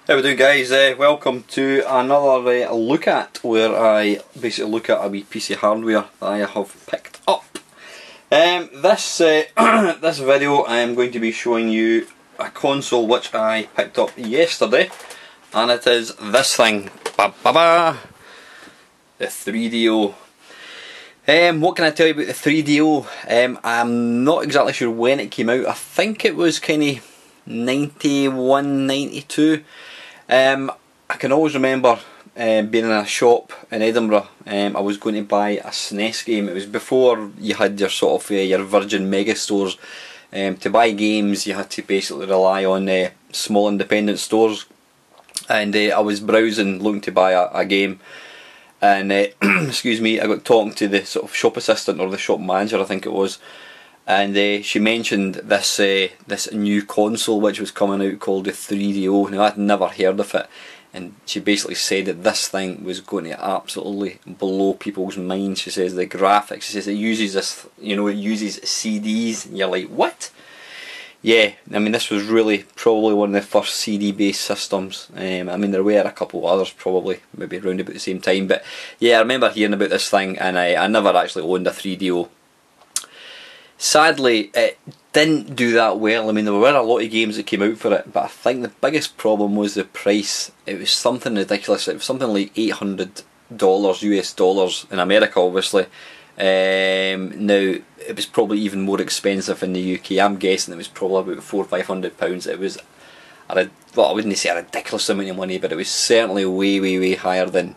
How we doing, guys? Welcome to another look at, where I basically look at a wee piece of hardware that I have picked up. This video I am going to be showing you a console which I picked up yesterday, and it is this thing, the 3DO. What can I tell you about the 3DO? I'm not exactly sure when it came out. I think it was kind of 91, 92. I can always remember being in a shop in Edinburgh. I was going to buy a SNES game. It was before you had your sort of your Virgin Mega stores. To buy games you had to basically rely on small independent stores, and I was browsing looking to buy a game, and excuse me, I got talking to the sort of shop assistant, or the shop manager I think it was, and she mentioned this this new console which was coming out called the 3DO. Now, I'd never heard of it, and she basically said that this thing was going to absolutely blow people's minds. She says the graphics, she says it uses this, you know, it uses CDs, and you're like, what? Yeah, I mean, this was really probably one of the first CD based systems. I mean, there were a couple of others probably, maybe around about the same time, but yeah, I remember hearing about this thing, and I never actually owned a 3DO. Sadly, it didn't do that well. I mean, there were a lot of games that came out for it, but I think the biggest problem was the price. It was something ridiculous. It was something like $800 US dollars in America, obviously. Now, it was probably even more expensive in the UK. I'm guessing it was probably about £400–500. It was, well, I wouldn't say a ridiculous amount of money, but it was certainly way higher than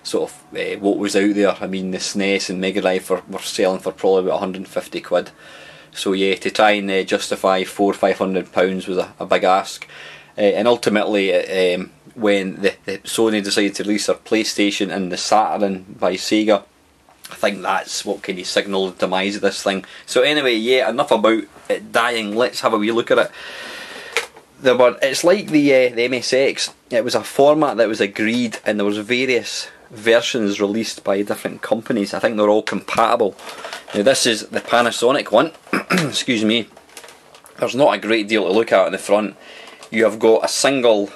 sort of what was out there. I mean, the SNES and Mega Drive were selling for probably about 150 quid. So yeah, to try and justify £400–500 was a big ask. And ultimately, when the Sony decided to release their PlayStation and the Saturn by Sega, I think that's what kind of signalled the demise of this thing. So anyway, yeah, enough about it dying. Let's have a wee look at it. It's like the MSX. It was a format that was agreed, and there was various versions released by different companies. I think they're all compatible. Now, this is the Panasonic one. Excuse me. There's not a great deal to look at in the front. You have got a single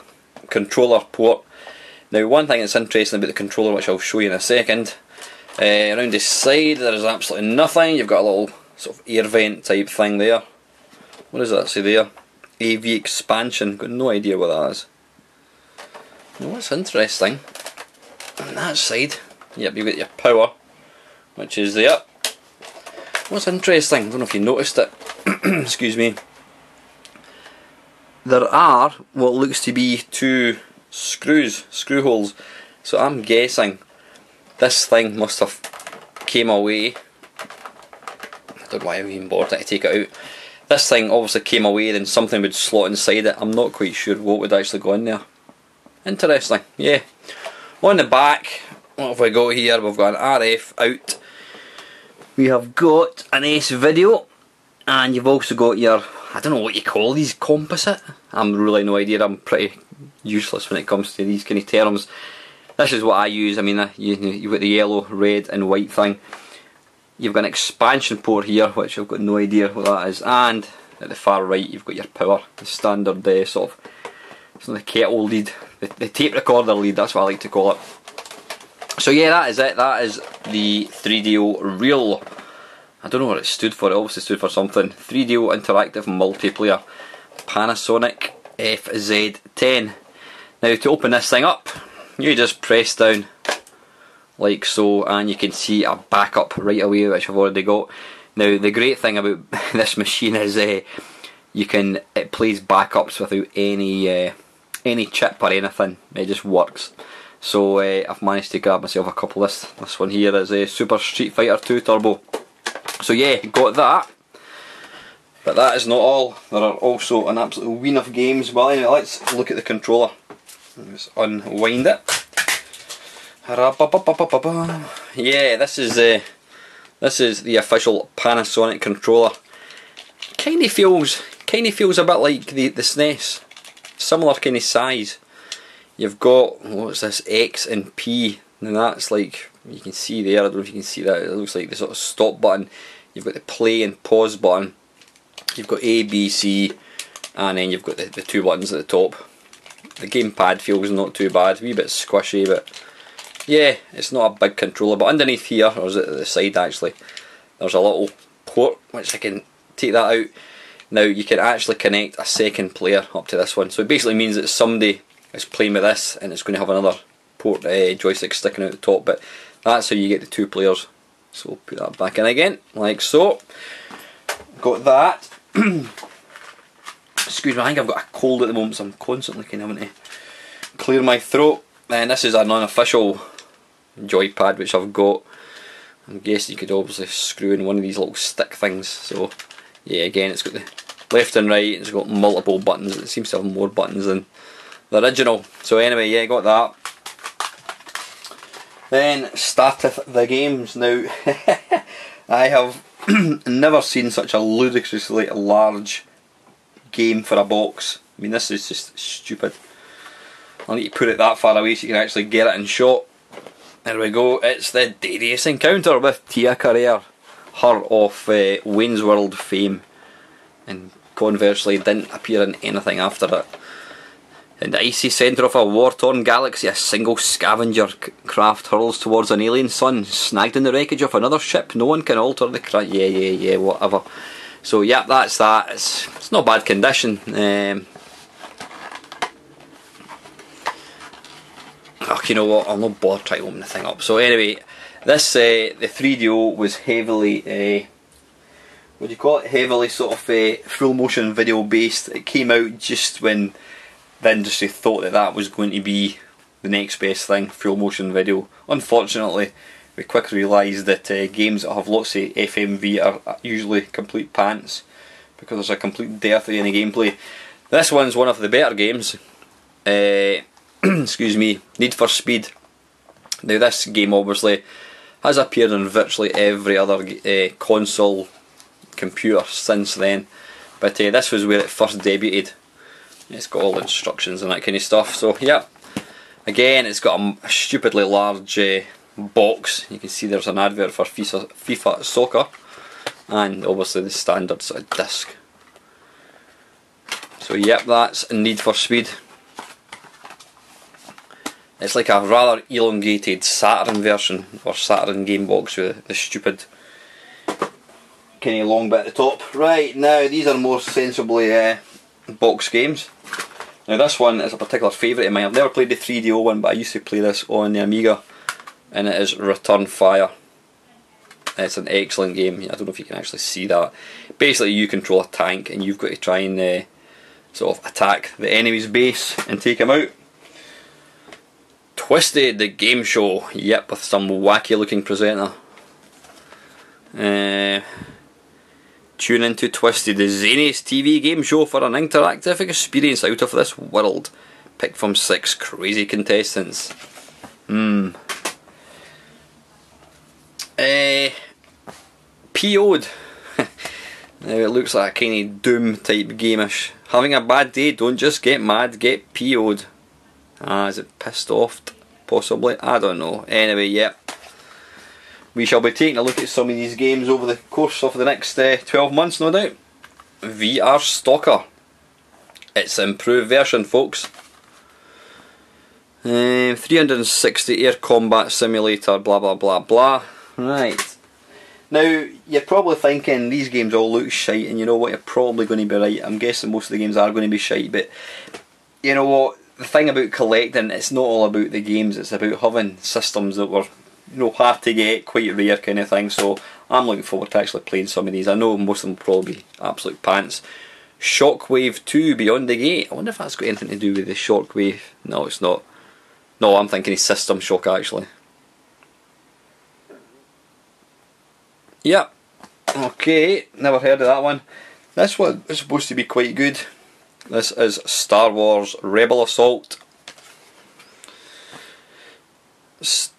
controller port. Now, one thing that's interesting about the controller, which I'll show you in a second, around the side there is absolutely nothing. You've got a little sort of air vent type thing there. What does that say there? AV expansion. Got no idea what that is. Now, what's interesting, on that side, yep, you've got your power, which is there. What's interesting, I don't know if you noticed it, excuse me, there are what looks to be two screw holes. So I'm guessing this thing must have came away. I don't know why I've even bothered to take it out. This thing obviously came away, then something would slot inside it. I'm not quite sure what would actually go in there. Interesting, yeah. On the back, what have we got here? We've got an RF out. We have got an S video, and you've also got your, I don't know what you call these, composite? I'm really no idea. I'm pretty useless when it comes to these kind of terms. This is what I use. I mean, you've got the yellow, red and white thing. You've got an expansion port here, which I've got no idea what that is, and at the far right you've got your power, the standard sort of, it's not the kettle lead, the tape recorder lead, that's what I like to call it. So yeah, that is it. That is the 3DO Real. I don't know what it stood for. It obviously stood for something. 3DO Interactive Multiplayer Panasonic FZ10. Now, to open this thing up, you just press down like so, and you can see a backup right away, which I've already got. Now, the great thing about this machine is it plays backups without any chip or anything. It just works. So I've managed to grab myself a couple. This one here is a Super Street Fighter 2 Turbo. So yeah, got that. But that is not all. There are also an absolute ween of games. Well, anyway, let's look at the controller. Let's unwind it. Yeah, this is the official Panasonic controller. Kind of feels a bit like the SNES. Similar kind of size. You've got, what's this, X and P, and that's like, you can see there, I don't know if you can see that, it looks like the sort of stop button. You've got the play and pause button. You've got A, B, C, and then you've got the two buttons at the top. The gamepad feels not too bad, a wee bit squishy, but yeah, it's not a big controller. But underneath here, or is it at the side actually, there's a little port which I can take that out. Now you can actually connect a second player up to this one, so it basically means that somebody is playing with this and it's going to have another port joystick sticking out the top, but that's how you get the 2 players. So we'll put that back in again, like so. Got that. Excuse me, I think I've got a cold at the moment, so I'm constantly kind of having to clear my throat. And this is an unofficial joypad which I've got. I'm guessing you could obviously screw in one of these little stick things. So yeah, again, it's got the left and right, it's got multiple buttons. It seems to have more buttons than the original. So anyway, yeah, got that. Then starteth the games. Now I have never seen such a ludicrously large game for a box. I mean, this is just stupid. I need to put it that far away so you can actually get it in shot. There we go, it's the Devious Encounter with Tia Carrere, her of Wayne's World fame, and conversely didn't appear in anything after it. In the icy centre of a war-torn galaxy, a single scavenger craft hurls towards an alien sun, snagged in the wreckage of another ship. No one can alter the craft. Yeah, whatever. So yeah, that's that. It's not bad condition. Oh, you know what? I'll not bother trying to open the thing up. So anyway, this the 3DO was heavily what do you call it? Heavily sort of full motion video based. It came out just when the industry thought that that was going to be the next best thing, full motion video. Unfortunately, we quickly realised that games that have lots of FMV are usually complete pants because there's a complete dearth in the gameplay. This one's one of the better games. Excuse me, Need for Speed. Now this game obviously has appeared on virtually every other console, computer since then, but this was where it first debuted. It's got all the instructions and that kind of stuff. So yeah, again, it's got a stupidly large box. You can see there's an advert for FIFA Soccer, and obviously the standard sort of disc. So yep, that's Need for Speed. It's like a rather elongated Saturn version, or Saturn game box with the stupid kind of long bit at the top. Right, now these are more sensibly box games. Now this one is a particular favourite of mine. I've never played the 3DO one, but I used to play this on the Amiga, and it is Return Fire. It's an excellent game. I don't know if you can actually see that. Basically you control a tank and you've got to try and sort of attack the enemy's base and take him out. Twisted, the game show. Yep, with some wacky looking presenter. Tune into Twisted, the zaniest TV game show for an interactive experience out of this world. Picked from 6 crazy contestants. PO'd. Now it looks like a kind of Doom type gameish. Having a bad day, don't just get mad, get PO'd. Is it pissed off? Possibly, I don't know. Anyway, yep. We shall be taking a look at some of these games over the course of the next 12 months, no doubt. VR Stalker. It's an improved version, folks. 360 air combat simulator, blah blah blah blah. Right. Now, you're probably thinking these games all look shite, and you know what, you're probably going to be right. I'm guessing most of the games are going to be shite, but you know what? The thing about collecting, it's not all about the games, it's about having systems that were, you know, hard to get, quite rare kind of thing. So I'm looking forward to actually playing some of these. I know most of them will probably be absolute pants. Shockwave 2 Beyond the Gate. I wonder if that's got anything to do with the Shockwave. No, it's not. No, I'm thinking of System Shock actually. Yep. Okay, never heard of that one. This one is supposed to be quite good. This is Star Wars Rebel Assault.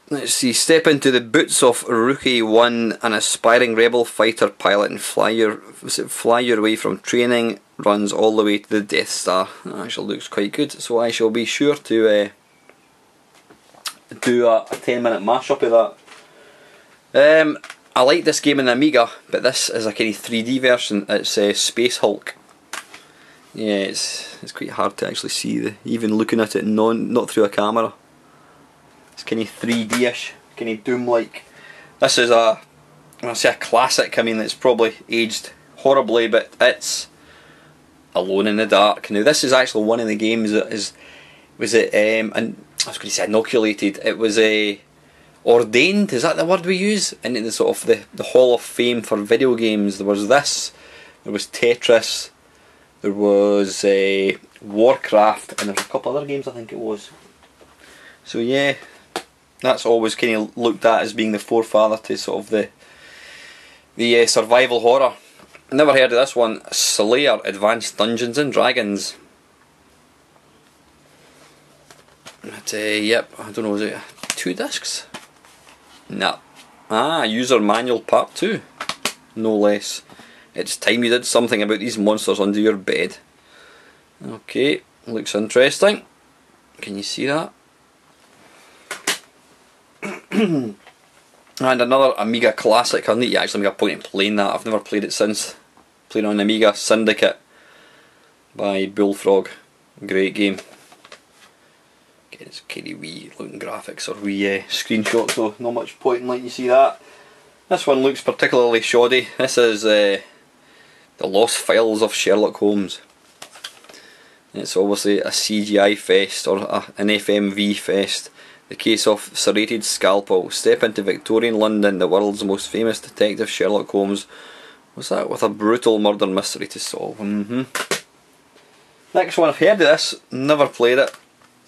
Let's see, step into the boots of Rookie 1, an aspiring rebel fighter pilot, and fly your way from training runs all the way to the Death Star. That actually looks quite good, so I shall be sure to do a 10-minute mashup of that. I like this game in the Amiga, but this is a kind of 3D version. It's Space Hulk. Yeah, it's quite hard to actually see, even looking at it not through a camera. It's kind of 3D-ish, kind of Doom-like. This is when I say a classic, I mean it's probably aged horribly, but it's Alone in the Dark. Now this is actually one of the games that and I was going to say inoculated. It was ordained. Is that the word we use? In the sort of the Hall of Fame for video games. There was this. There was Tetris. There was Warcraft, and there was a couple other games I think it was. So yeah, that's always kind of looked at as being the forefather to sort of the survival horror. Never heard of this one. Selia Advanced Dungeons and Dragons. But, yep, I don't know, was it 2 discs? Nah. User Manual Part 2. No less. It's time you did something about these monsters under your bed. Okay, looks interesting. Can you see that? And another Amiga classic. I need to actually make a point of playing that. I've never played it since. Playing on Amiga, Syndicate by Bullfrog. Great game. Again, it's kind of wee looking graphics or wee screenshots, so not much point in letting you see that. This one looks particularly shoddy. This is The Lost Files of Sherlock Holmes. It's obviously a CGI fest or an FMV fest. The case of serrated scalpel. Step into Victorian London, the world's most famous detective Sherlock Holmes. What's that? With a brutal murder mystery to solve. Next one, I've heard of this, never played it.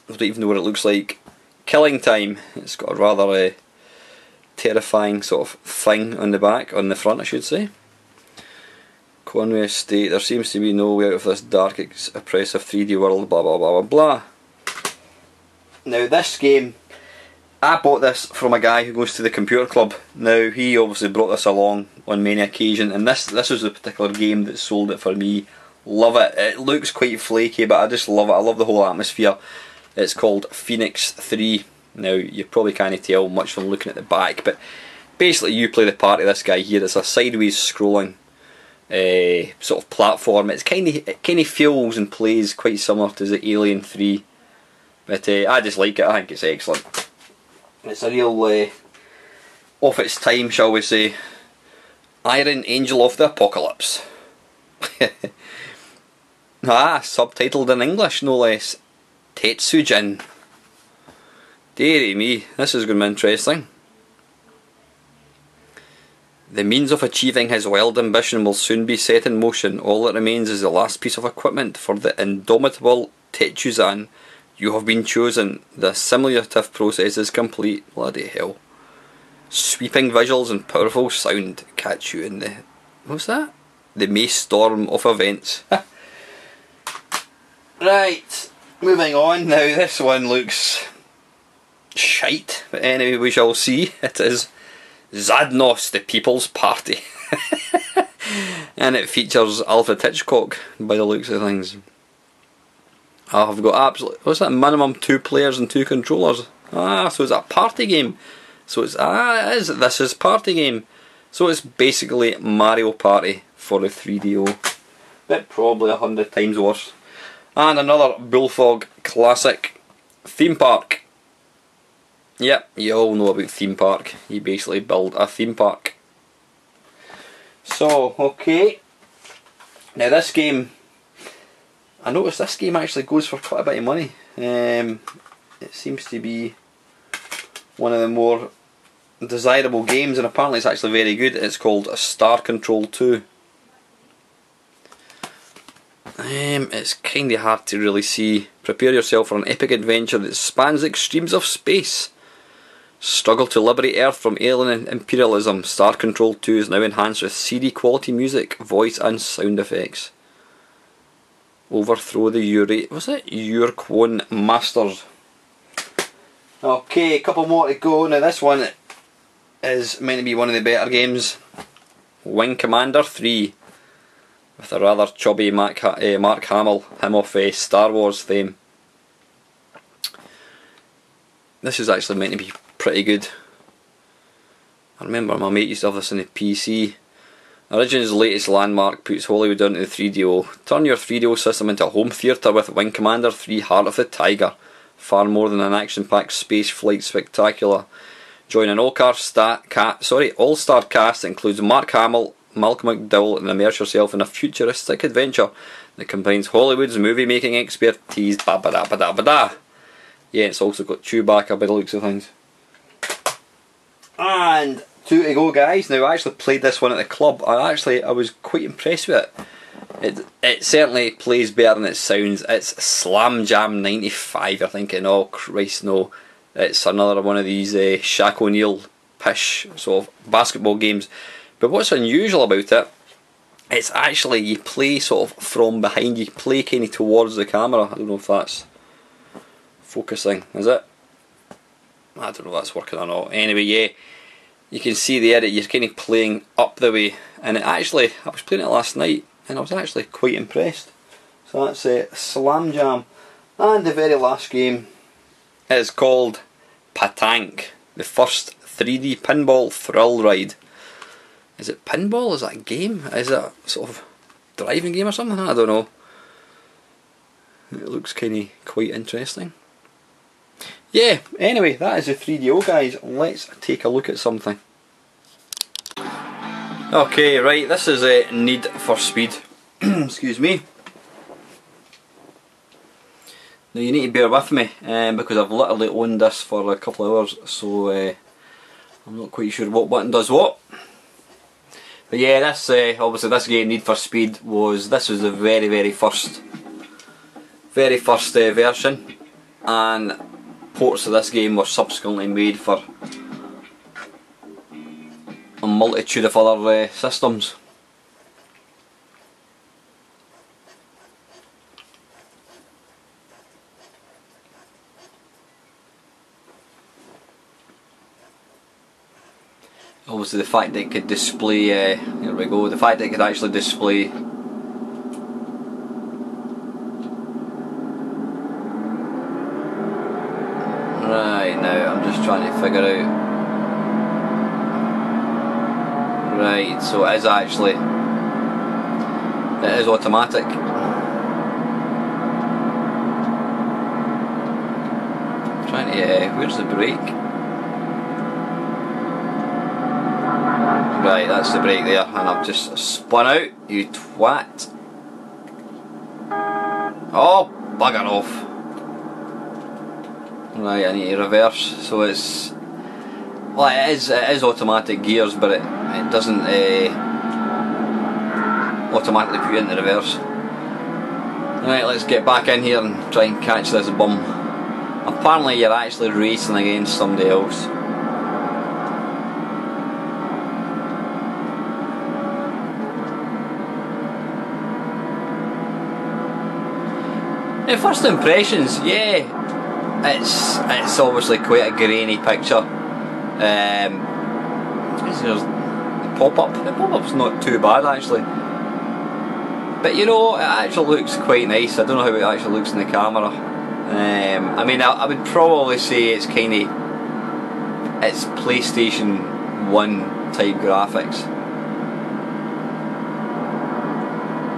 I don't even know what it looks like. Killing Time. It's got a rather terrifying sort of thing on the front I should say. Conway Estate. There seems to be no way out of this dark, oppressive 3D world, blah blah blah blah blah. Now this game, I bought this from a guy who goes to the computer club. Now he obviously brought this along on many occasions, and this was the particular game that sold it for me. Love it. It looks quite flaky, but I just love it. I love the whole atmosphere. It's called Phoenix 3. Now you probably can't tell much from looking at the back, but basically you play the part of this guy here. It's a sideways scrolling sort of platform. It kind of feels and plays quite similar to the Alien 3, but I just like it. I think it's excellent. It's a real off its time, shall we say, Iron Angel of the Apocalypse. Subtitled in English no less. Tetsujin. Dearie me, this is going to be interesting. The means of achieving his wild ambition will soon be set in motion. All that remains is the last piece of equipment for the indomitable Tetsuzan. You have been chosen. The simulative process is complete. Bloody hell. Sweeping visuals and powerful sound catch you in the... what's that? The May storm of events. Right, moving on now. This one looks shite, but anyway we shall see. It is Zadnos, the People's Party. And it features Alfred Hitchcock by the looks of things. I've got absolutely, what's that, minimum 2 players and 2 controllers. So it's a party game. So it's, this is party game. So it's basically Mario Party for the 3DO. But probably 100 times worse. And another Bullfrog classic, Theme Park. Yep, you all know about Theme Park. You basically build a theme park. So, okay. Now this game, I noticed this game actually goes for quite a bit of money. It seems to be one of the more desirable games, and apparently it's actually very good. It's called Star Control 2. It's kind of hard to really see. Prepare yourself for an epic adventure that spans the extremes of space. Struggle to liberate Earth from alien imperialism. Star Control 2 is now enhanced with CD quality music, voice and sound effects. Overthrow the Urquon Masters. Okay, a couple more to go. Now this one is meant to be one of the better games. Wing Commander 3. With a rather chubby Mark Hamill, him off Star Wars fame. This is actually meant to be pretty good. I remember my mate used to have this on the PC. Origins' latest landmark puts Hollywood onto the 3DO. Turn your 3DO system into a home theatre with Wing Commander 3 Heart of the Tiger. Far more than an action-packed space flight spectacular. Join an all-star cast that includes Mark Hamill, Malcolm McDowell, and immerse yourself in a futuristic adventure that combines Hollywood's movie-making expertise. Ba-ba-da-ba-da-ba-da. Yeah, it's also got Chewbacca by the looks of things. And 2 to go, guys. Now, I actually played this one at the club. I was quite impressed with it. It certainly plays better than it sounds. It's Slam Jam 95, you're thinking, oh Christ no. It's another one of these Shaq O'Neal pish sort of basketball games. But what's unusual about it, it's actually you play sort of from behind, you play kind of towards the camera. I don't know if that's focusing, is it? I don't know if that's working or not. Anyway, yeah, you can see the edit, you're kind of playing up the way. And it actually, I was playing it last night and I was actually quite impressed. So that's Slam Jam. And the very last game is called Petanque, the first 3D pinball thrill ride. Is it pinball? Is that a game? Is it a sort of driving game or something? I don't know. It looks kind of quite interesting. Yeah, anyway, that is the 3DO, guys. Let's take a look at something. Okay, right, this is Need for Speed. Excuse me. Now you need to bear with me because I've literally owned this for a couple of hours, so I'm not quite sure what button does what. But yeah, this obviously this game Need for Speed was the very first version, and ports of this game were subsequently made for a multitude of other systems. Obviously the fact that it could display, here we go, the fact that it could actually display right now, I'm just trying to figure out, right, so it is actually, it is automatic. I'm trying to, where's the brake? Right, that's the brake there, and I've just spun out, you twat. Oh, bugger off. Right, I need to reverse, so it's, well, it is automatic gears, but it doesn't automatically put you into reverse. Right, let's get back in here and try and catch this bum. Apparently you're actually racing against somebody else. First impressions, yeah, it's obviously quite a grainy picture. There's the pop-up. The pop-up's not too bad actually, but you know, it actually looks quite nice. I don't know how it actually looks in the camera. I mean, I would probably say it's PlayStation 1 type graphics.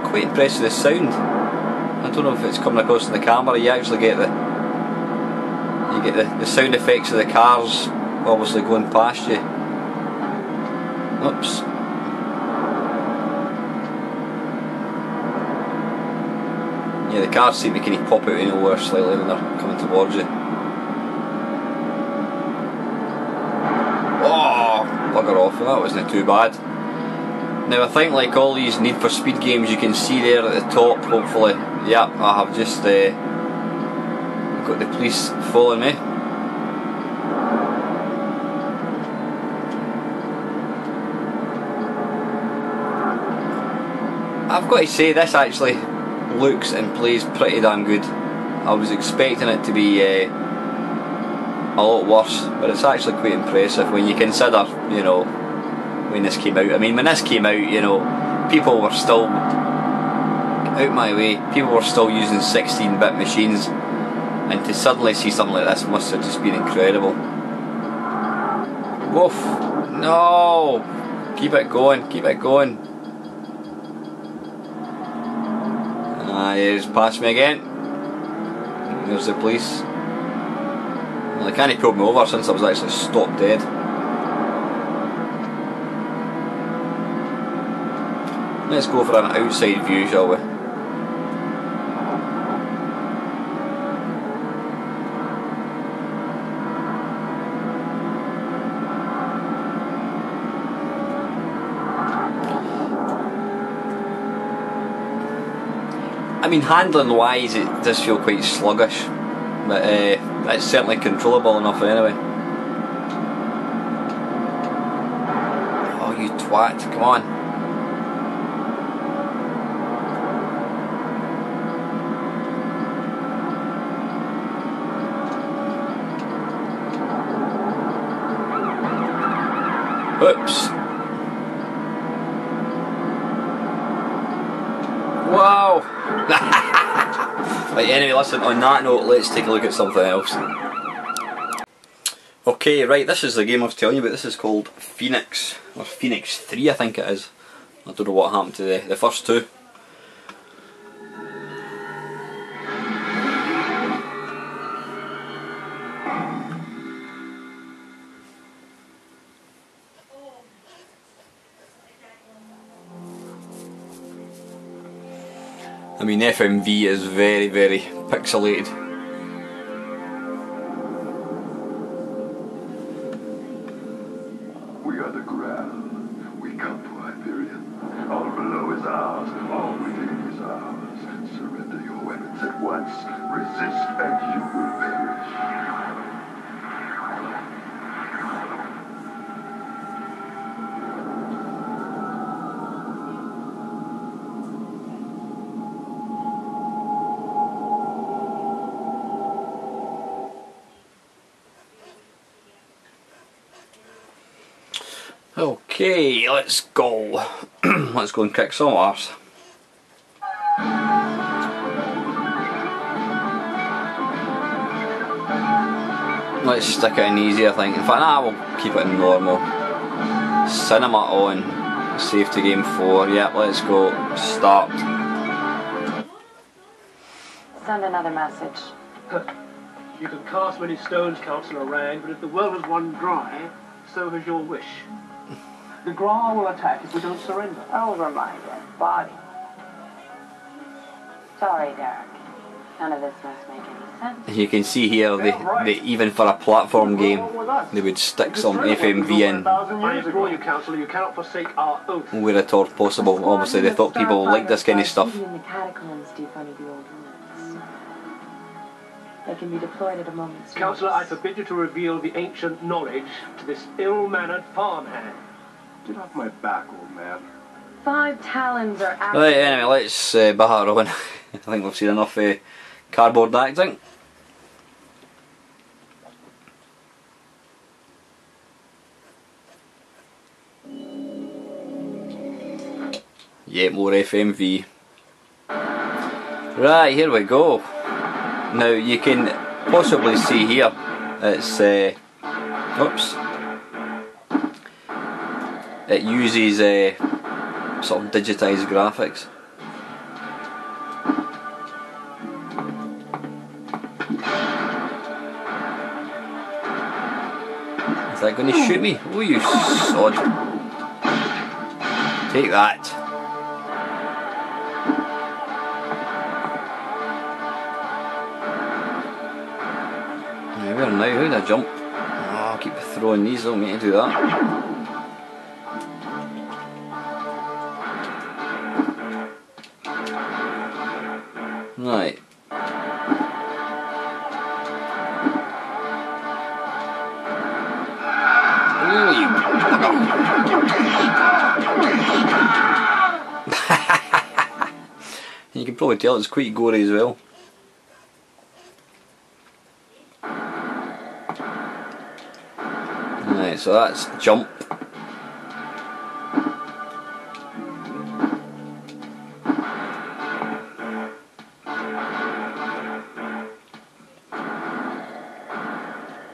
Quite impressed with the sound. I don't know if it's coming across in the camera. You actually get the sound effects of the cars obviously going past you. Oops. Yeah, the cars seem to kind of pop out of nowhere slightly when they're coming towards you. Oh, bugger off, that wasn't too bad. Now I think like all these Need for Speed games, you can see there at the top, hopefully, yep, I have just got the police following me. I've got to say, this actually looks and plays pretty damn good. I was expecting it to be a lot worse, but it's actually quite impressive when you consider, you know, when this came out. I mean, when this came out, you know, people were still, out my way, people were still using 16-bit machines, and to suddenly see something like this must have just been incredible. Woof! No! Keep it going, keep it going. He's passed me again. There's the police. Well, they can't pull me over since I was actually stopped dead. Let's go for an outside view, shall we? I mean, handling wise it does feel quite sluggish, but it's certainly controllable enough anyway. Oh, you twat, come on. Oops. Wow. Right, anyway, listen, on that note, let's take a look at something else. Okay, right, this is the game I was telling you about. This is called Phoenix, or Phoenix 3 I think it is. I don't know what happened to the first two. I mean, FMV is very, very pixelated. We are the ground. We come to Hyperion. All below is ours. All within is ours. Surrender your weapons at once. Resist and you will perish. Okay, let's go. Let's go and kick some arse. Let's stick it in easy, I think. In fact, nah, we'll keep it in normal. Cinema on. Save to game 4. Yep, let's go. Start. Send another message. You can cast many stones, Councillor Rang, but if the well has run dry, so has your wish. The Gra will attack if we don't surrender. Over my dead body. Sorry, Derek. None of this must make any sense. You can see here, they even for a platform game, they would stick some FMV in I implore you, Councillor, you cannot forsake our oath. where at all possible. Obviously, they thought people would like this kind of stuff. In the catacombs deep under the old ruins. They can be deployed at a moment's notice. Councillor, I forbid you to reveal the ancient knowledge to this ill-mannered farmhand. Get off my back, old man. 5 talons are active. Right, anyway, let's batter on. I think we've seen enough cardboard acting. Yet more FMV. Right, here we go. Now you can possibly see here, it's oops. It uses sort of digitised graphics. Is that going to shoot me? Oh, you sod. Take that. Where now? How did I jump? Oh, I keep throwing these, don't mean to do that. Right. Ooh, you bugger. You can probably tell it's quite gory as well. Right, so that's jump.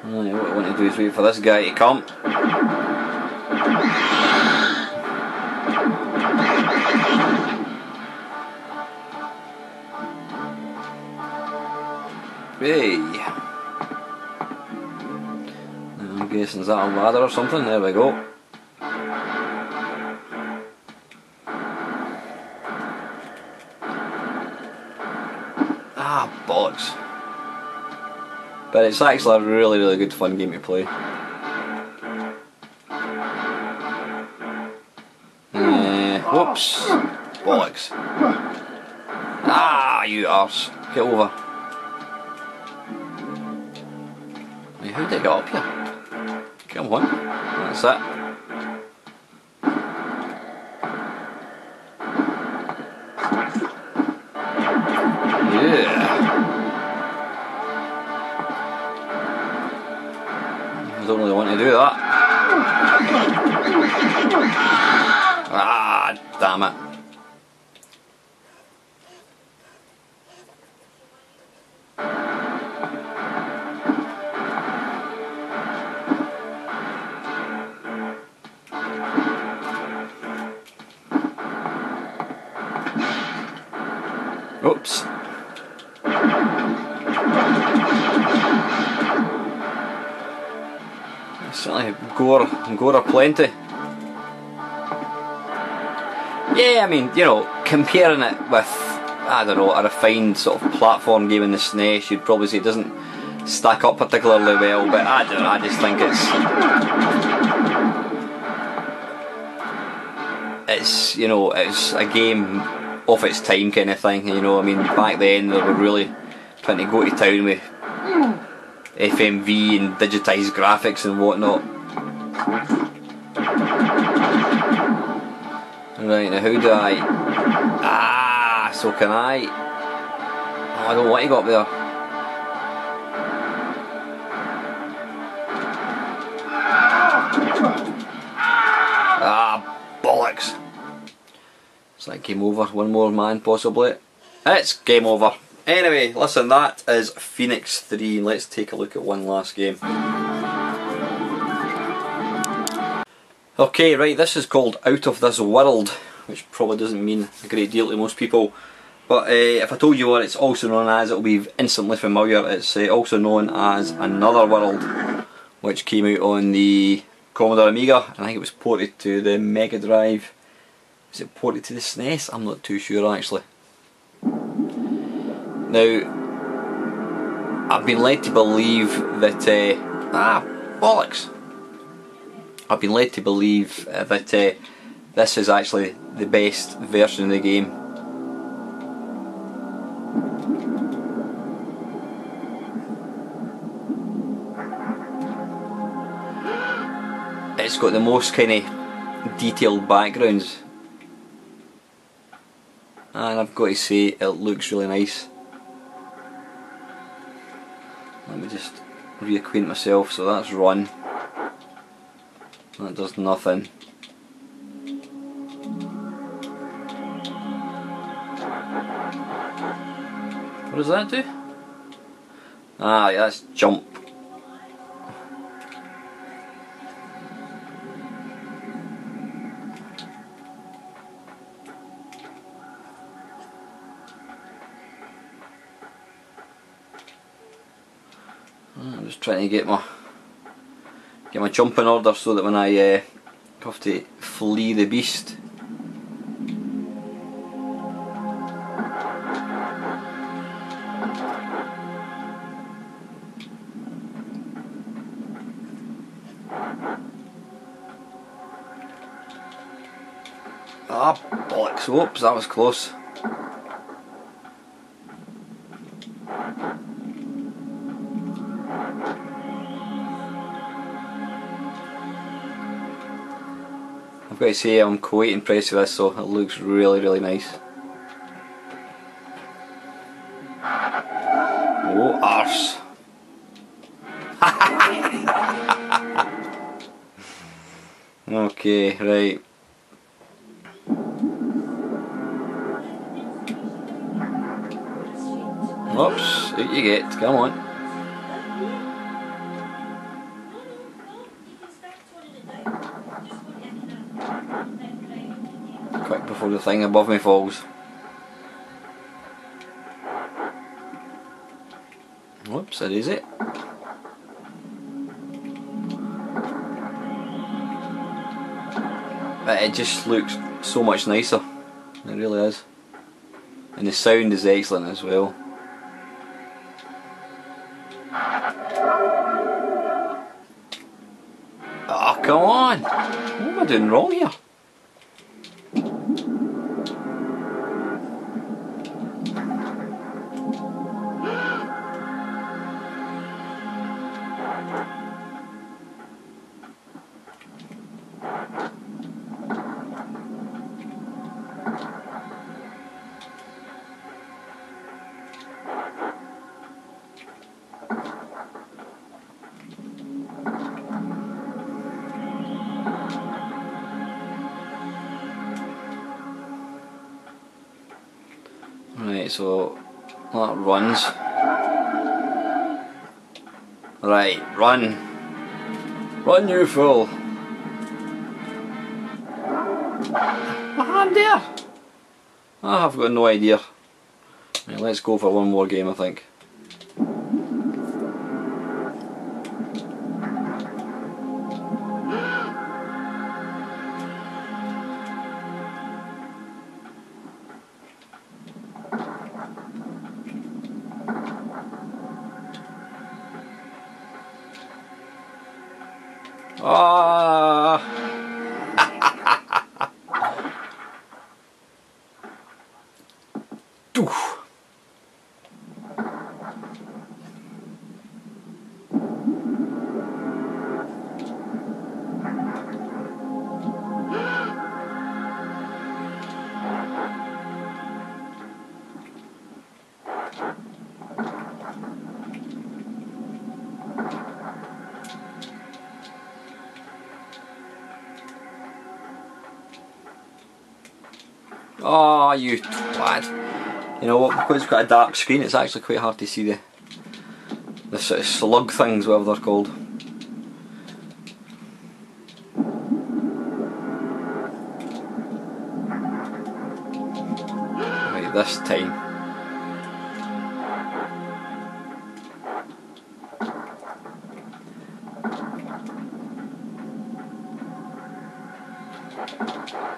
Right, what I want to do is wait for this guy to come. Hey. I'm guessing is that a ladder or something? There we go. Ah, bollocks. But it's actually a really, really good fun game to play. Whoops. Bollocks. Ah, you arse. Get over. Wait, how did I get up here? Come on. That's it. Yeah. I don't really want to do that. Ah, damn it. Oops. Certainly gore aplenty. Yeah, I mean, you know, comparing it with, I don't know, a refined sort of platform game in the SNES, you'd probably say it doesn't stack up particularly well, but I don't know, I just think it's, you know, it's a game of its time kind of thing, you know. I mean, back then they were really trying to go to town with FMV and digitised graphics and whatnot. Right, now how do I... Ah, so can I... Oh, I don't want to go up there. Ah, bollocks. It's like game over. One more man, possibly. It's game over. Anyway, listen, that is Phoenix 3. Let's take a look at one last game. Okay, right, this is called Out of This World, which probably doesn't mean a great deal to most people. But if I told you what it's also known as, it'll be instantly familiar. It's also known as Another World, which came out on the Commodore Amiga, and I think it was ported to the Mega Drive. Is it ported to the SNES? I'm not too sure actually. Now, I've been led to believe that... bollocks! I've been led to believe that this is actually the best version of the game. It's got the most kind of detailed backgrounds, and I've got to say it looks really nice. Let me just reacquaint myself. So that's run. That does nothing. What does that do? Ah, yeah, that's jump. I'm just trying to get my jump in order so that when I have to flee the beast. Ah, bollocks, whoops, that was close. I've got to say I'm quite impressed with this, so it looks really, really nice. Oh, arse. Okay, right. Oops, out you get, come on. Quick before the thing above me falls. Whoops, that is it. But it just looks so much nicer. It really is. And the sound is excellent as well. Oh, come on! What am I doing wrong here? Right, so that runs. Right, run. Run, you fool. My hand there. I've got no idea. Right, let's go for one more game, I think. Ah! Oh, you twat. You know what, because it's got a dark screen, it's actually quite hard to see the sort of slug things, whatever they're called. Right, this time.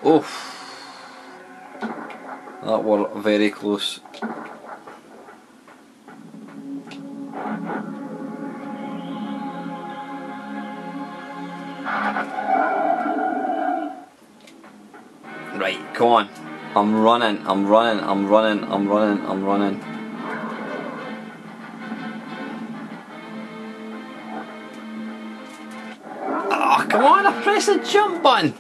Oof. That were very close. Right, come on. I'm running, I'm running, I'm running, I'm running, I'm running. Oh, come on, I pressed the jump button.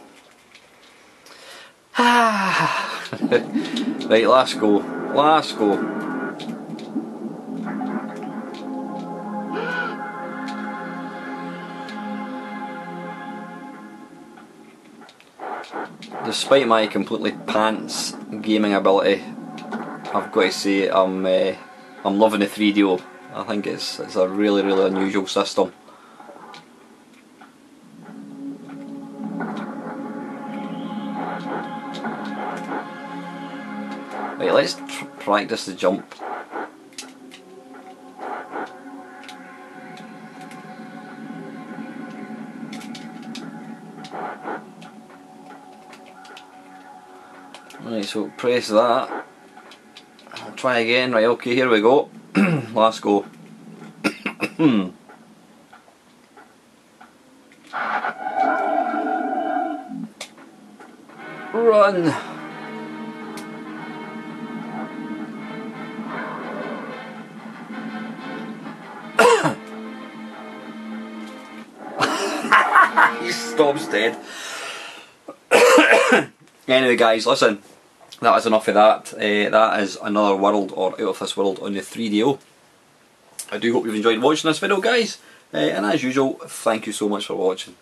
Right, last go. Last go. Despite my completely pants gaming ability, I've got to say I'm loving the 3DO. I think it's a really unusual system. Right, let's practice the jump. Right, so press that. I'll try again. Right, okay, here we go. Last go. Run! He stops dead. Anyway guys, listen, that is enough of that. That is another world, or out of this world, on the 3DO. I do hope you've enjoyed watching this video guys, and as usual, thank you so much for watching.